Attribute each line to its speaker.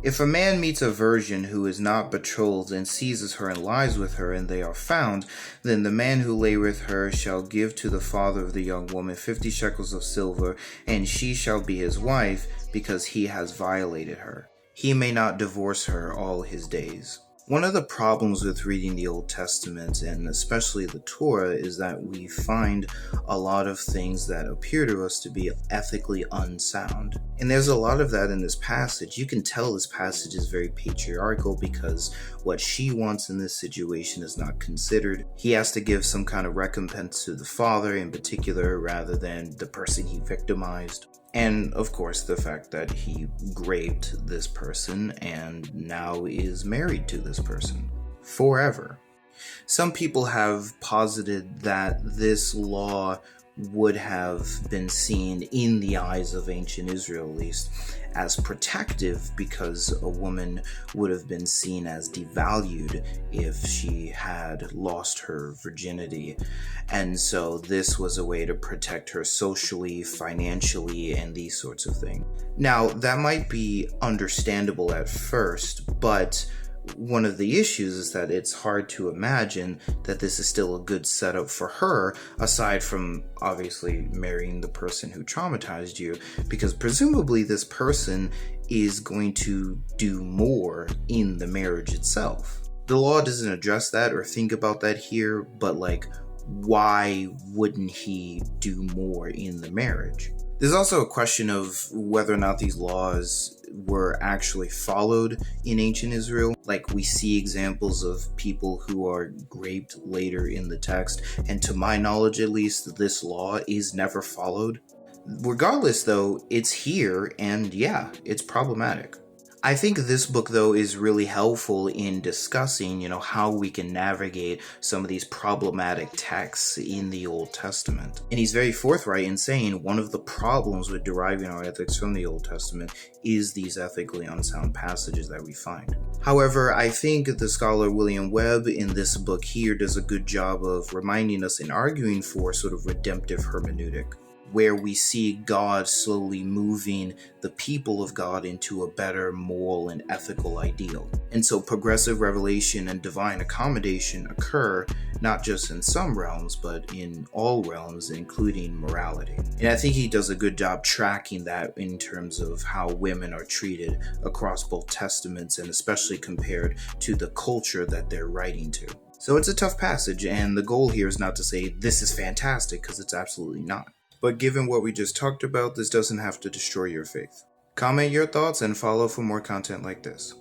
Speaker 1: If a man meets a virgin who is not betrothed and seizes her and lies with her, and they are found, then the man who lay with her shall give to the father of the young woman 50 shekels of silver, and she shall be his wife, because he has violated her. He may not divorce her all his days. One of the problems with reading the Old Testament, and especially the Torah, is that we find a lot of things that appear to us to be ethically unsound. And there's a lot of that in this passage. You can tell this passage is very patriarchal because what she wants in this situation is not considered. He has to give some kind of recompense to the father in particular rather than the person he victimized. And of course, the fact that he raped this person and now is married to this person forever. Some people have posited that this law would have been seen, in the eyes of ancient Israel at least, as protective, because a woman would have been seen as devalued if she had lost her virginity. And so this was a way to protect her socially, financially, and these sorts of things. Now, that might be understandable at first, but one of the issues is that it's hard to imagine that this is still a good setup for her, aside from obviously marrying the person who traumatized you, because presumably this person is going to do more in the marriage itself. The law doesn't address that or think about that here, but why wouldn't he do more in the marriage? There's also a question of whether or not these laws were actually followed in ancient Israel. We see examples of people who are raped later in the text, and to my knowledge at least, this law is never followed. Regardless though, it's here, and yeah, it's problematic. I think this book, though, is really helpful in discussing, how we can navigate some of these problematic texts in the Old Testament. And he's very forthright in saying one of the problems with deriving our ethics from the Old Testament is these ethically unsound passages that we find. However, I think the scholar William Webb in this book here does a good job of reminding us and arguing for sort of redemptive hermeneutic, where we see God slowly moving the people of God into a better moral and ethical ideal. And so progressive revelation and divine accommodation occur not just in some realms, but in all realms, including morality. And I think he does a good job tracking that in terms of how women are treated across both testaments, and especially compared to the culture that they're writing to. So it's a tough passage, and the goal here is not to say this is fantastic, because it's absolutely not. But given what we just talked about, this doesn't have to destroy your faith. Comment your thoughts and follow for more content like this.